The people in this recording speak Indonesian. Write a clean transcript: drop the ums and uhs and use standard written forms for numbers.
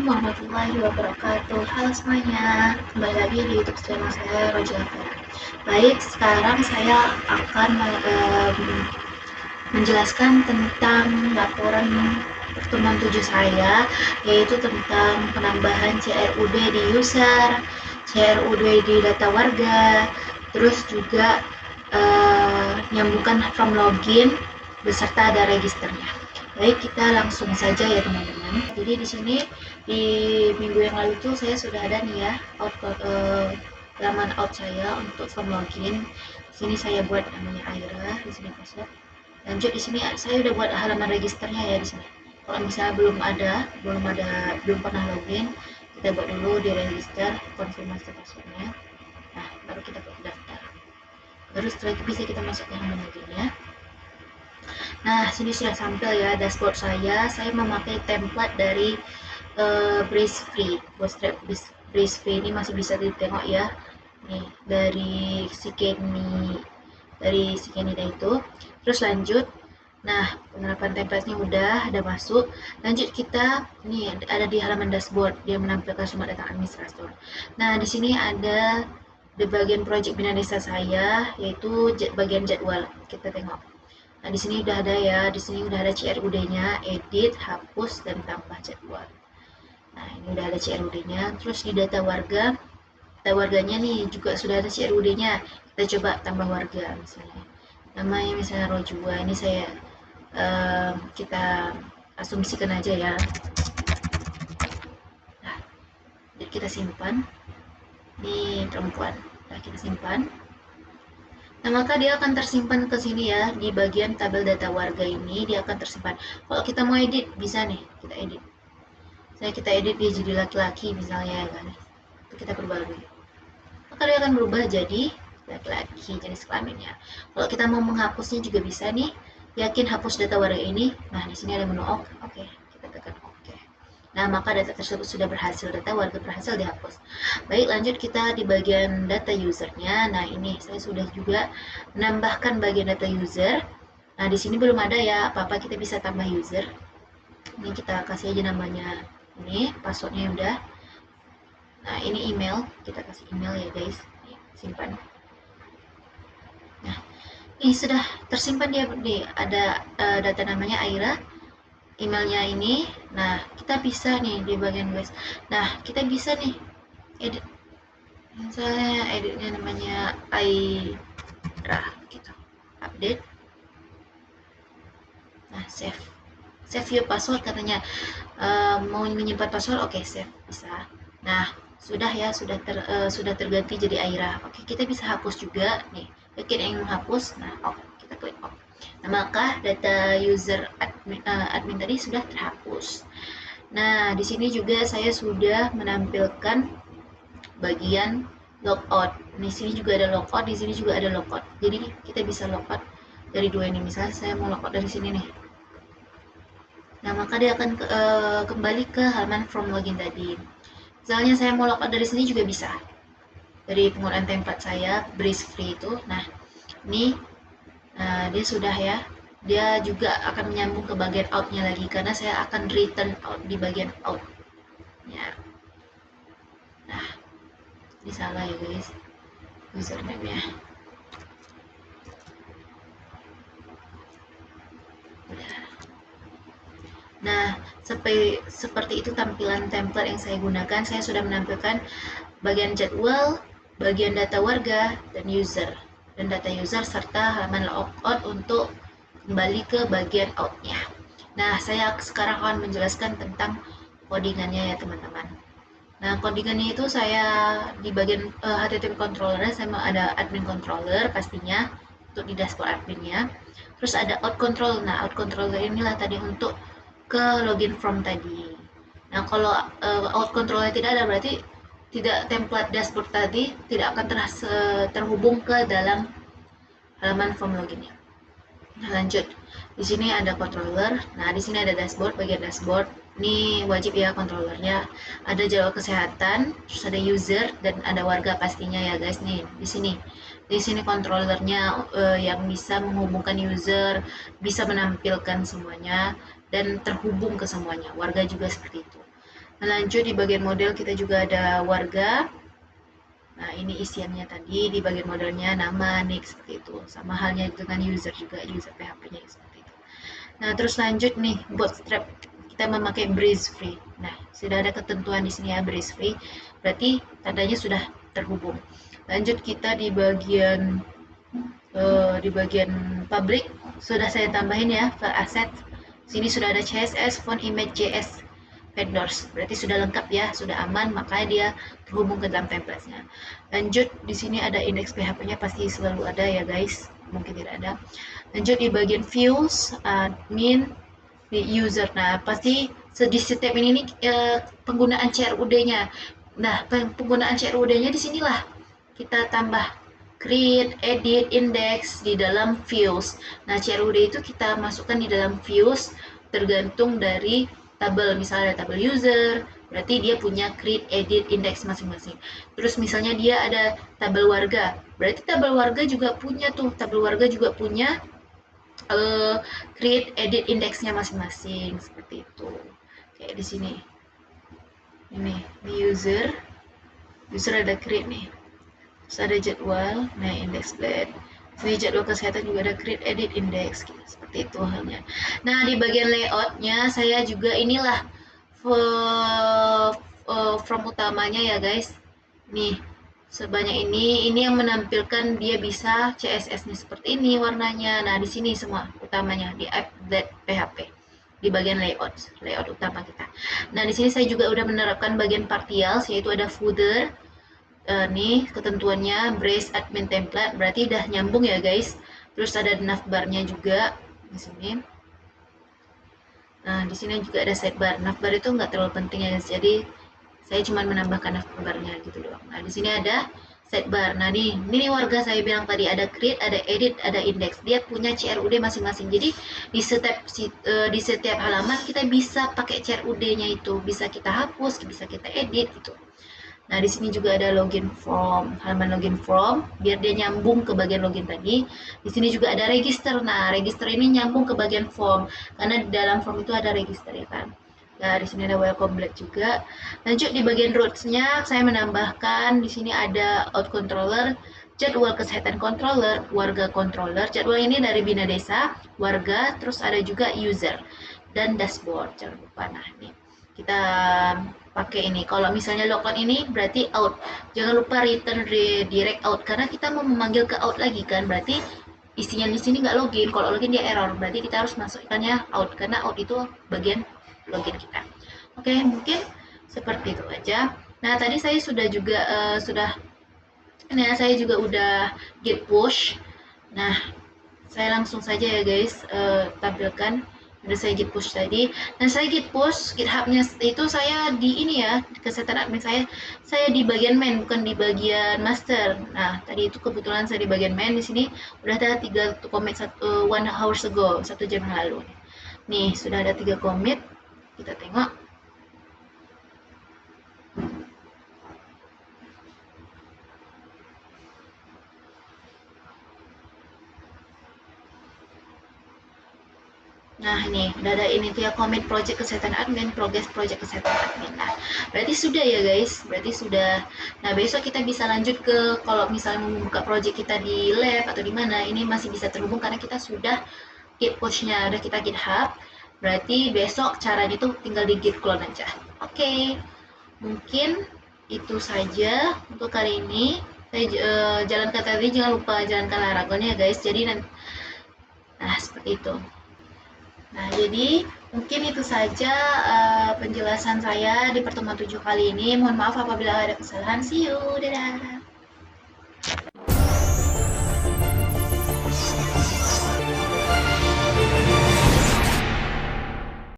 warahmatullahi wabarakatuh. Halo semuanya, kembali lagi di YouTube channel saya Roja. Baik, sekarang saya akan menjelaskan tentang laporan pertemuan 7 saya, yaitu tentang penambahan CRUD di user, CRUD di data warga, terus juga nyambungkan form login beserta ada registernya. Baik, kita langsung saja ya teman-teman. Jadi di sini di minggu yang lalu tuh saya sudah ada nih ya halaman out saya untuk form login. Di sini saya buat namanya Aira, di sini password. Lanjut di sini saya udah buat halaman registernya ya di sini. Kalau misalnya belum pernah login, kita buat dulu di register, konfirmasi passwordnya. Nah, baru kita buat daftar. Baru setelah itu bisa kita masuk ke halaman loginnya. Nah, sini sudah sampel ya dashboard saya. Saya memakai template dari Breezefree. Breezefree ini masih bisa ditengok ya. Nih, dari Sikeni itu. Terus lanjut. Nah, penerapan template-nya udah ada masuk. Lanjut kita nih ada di halaman dashboard, dia menampilkan semua data administrator. Nah, di sini ada di bagian project bina desa saya, yaitu bagian jadwal. Kita tengok. Nah, di sini udah ada ya, di sini udah ada CRUD-nya, edit, hapus, dan tambah jadwal. Nah, ini udah ada CRUD-nya. Terus di data warganya nih juga sudah ada CRUD-nya. Kita coba tambah warga misalnya. Namanya misalnya Rojua, ini saya kita asumsikan aja ya. Nah, jadi kita simpan. Ini perempuan. Nah, kita simpan. Nah, maka dia akan tersimpan ke sini ya, di bagian tabel data warga ini dia akan tersimpan. Kalau kita mau edit, bisa nih, kita edit. Kita edit dia jadi laki-laki misalnya ya kan. Itu kita perbarui. Maka dia akan berubah jadi laki-laki jenis kelaminnya. Kalau kita mau menghapusnya juga bisa nih, yakin hapus data warga ini. Nah, di sini ada menu oke, kita tekan oke. Nah, maka data tersebut sudah berhasil, data warga berhasil dihapus. Baik, lanjut kita di bagian data usernya. Nah, ini saya sudah juga menambahkan bagian data user. Nah, di sini belum ada ya apa-apa, kita bisa tambah user. Ini kita kasih aja namanya ini, passwordnya udah. Nah, ini email, kita kasih email ya guys. Simpan. Nah, ini sudah tersimpan dia ada data namanya Aira, emailnya ini. Nah, kita bisa nih di bagian guys. Nah, kita bisa nih edit. Misalnya editnya namanya Aira gitu. Update. Nah, save your password katanya. Mau menyimpan password, oke, save bisa. Nah, sudah ya, sudah terganti jadi Aira. Oke, kita bisa hapus juga nih. Bagi yang menghapus, nah kita klik off. Nah, maka data user admin tadi sudah terhapus. Nah, di sini juga saya sudah menampilkan bagian logout. Di sini juga ada logout, di sini juga ada logout. Jadi kita bisa logout dari dua ini. Misalnya saya mau logout dari sini nih. Nah, maka dia akan kembali ke halaman from login tadi. Misalnya saya mau logout dari sini juga bisa. Dari penggunaan template saya, Breezefree itu. Nah, ini dia sudah ya. Dia juga akan menyambung ke bagian out-nya lagi karena saya akan return out di bagian out. Ya. Nah, ini salah ya guys. Username-nya. Nah, seperti itu tampilan template yang saya gunakan. Saya sudah menampilkan bagian jadwal, bagian data warga, dan user. Dan data user serta halaman logout untuk kembali ke bagian out-nya. Nah, saya sekarang akan menjelaskan tentang codingannya ya teman-teman. Nah, codingannya itu saya di bagian HTTP controller saya ada admin controller pastinya untuk di dashboard adminnya. Terus ada out control. Nah, out controller inilah tadi untuk ke login from tadi. Nah, kalau out controlnya tidak ada berarti tidak template dashboard tadi tidak akan terhubung ke dalam halaman form loginnya. Nah, lanjut. Di sini ada controller. Nah, di sini ada dashboard, bagian dashboard. Ini wajib ya controllernya. Ada jadwal kesehatan, terus ada user dan ada warga pastinya ya guys nih. Di sini. Di sini controllernya yang bisa menghubungkan user, bisa menampilkan semuanya dan terhubung ke semuanya. Warga juga seperti itu. Lanjut di bagian model kita juga ada warga. Nah, ini isiannya tadi di bagian modelnya nama, nick seperti itu. Sama halnya dengan user juga, user PHP-nya seperti itu. Nah, terus lanjut nih bootstrap. Kita memakai breeze free. Nah, sudah ada ketentuan di sini ya breeze free. Berarti tandanya sudah terhubung. Lanjut kita di bagian public sudah saya tambahin ya file asset. Sini sudah ada CSS, font, image, JS, vendors. Berarti sudah lengkap ya, sudah aman, makanya dia terhubung ke dalam template-nya. Lanjut di sini ada index PHP-nya pasti selalu ada ya guys. Mungkin tidak ada. Lanjut di bagian views, admin, di user. Nah, pasti di setiap ini nih penggunaan CRUD-nya. Nah, penggunaan CRUD-nya di sinilah kita tambah create, edit, index di dalam views. Nah, CRUD itu kita masukkan di dalam views tergantung dari tabel. Misalnya tabel user, berarti dia punya create, edit, index masing-masing. Terus misalnya dia ada tabel warga, berarti tabel warga juga punya create edit indeksnya masing-masing seperti itu. Kayak di sini. Ini di user ada create nih. Terus ada jadwal, nah index blade. Sini jadwal kesehatan juga ada create edit index gitu. Seperti itu halnya. Nah, di bagian layoutnya saya juga inilah from utamanya ya guys. Nih, sebanyak ini yang menampilkan dia bisa CSS nih seperti ini warnanya. Nah, di sini semua utamanya di applet PHP di bagian layout utama kita. Nah, di sini saya juga udah menerapkan bagian partials yaitu ada footer. Nih ketentuannya brace admin template berarti udah nyambung ya guys. Terus ada navbarnya juga di sini. Nah, di sini juga ada sidebar. Navbar itu nggak terlalu penting ya guys. Jadi saya cuma menambahkan navbarnya gitu doang. Nah, di sini ada sidebar. Nah, ini warga saya bilang tadi ada create, ada edit, ada index. Dia punya CRUD masing-masing. Jadi di setiap halaman kita bisa pakai CRUD-nya itu. Bisa kita hapus, bisa kita edit gitu. Nah, di sini juga ada login form, halaman login form, biar dia nyambung ke bagian login tadi. Di sini juga ada register. Nah, register ini nyambung ke bagian form, karena di dalam form itu ada register ya kan. Nah, di sini ada welcome black juga. Lanjut di bagian routes-nya, saya menambahkan di sini ada out controller, jadwal kesehatan controller, warga controller. Jadwal ini dari Bina Desa, warga, terus ada juga user dan dashboard. Jangan lupa. Nah, ini kita pakai ini. Kalau misalnya logout ini berarti out. Jangan lupa return direct out karena kita mau memanggil ke out lagi kan. Berarti isinya di sini nggak login. Kalau login dia error. Berarti kita harus masukkannya out karena out itu bagian login kita. Oke, mungkin seperti itu aja. Nah, tadi saya sudah juga saya juga udah git push. Nah, saya langsung saja ya guys tampilkan. Udah saya git push tadi. Dan saya git push GitHub-nya itu saya di ini ya, kesehatan admin saya di bagian main bukan di bagian master. Nah, tadi itu kebetulan saya di bagian main. Di sini udah ada 3 commit 1 hours ago, 1 jam yang lalu. Nih, sudah ada 3 commit. Kita tengok. Nah, ini udah ada ini tuh ya commit project kesehatan admin, progress project kesehatan admin. Nah, berarti sudah ya guys, berarti sudah. Nah, besok kita bisa lanjut ke kalau misalnya membuka project kita di lab atau di mana, ini masih bisa terhubung karena kita sudah git push-nya, udah kita GitHub. Berarti besok caranya itu tinggal di git clone aja. Oke, mungkin itu saja untuk kali ini. Saya jalankan tadi, jangan lupa jalankan Laragonnya ya guys. Jadi nanti, nah seperti itu. Nah, jadi mungkin itu saja penjelasan saya di pertemuan 7 kali ini. Mohon maaf apabila ada kesalahan. See you, dadah.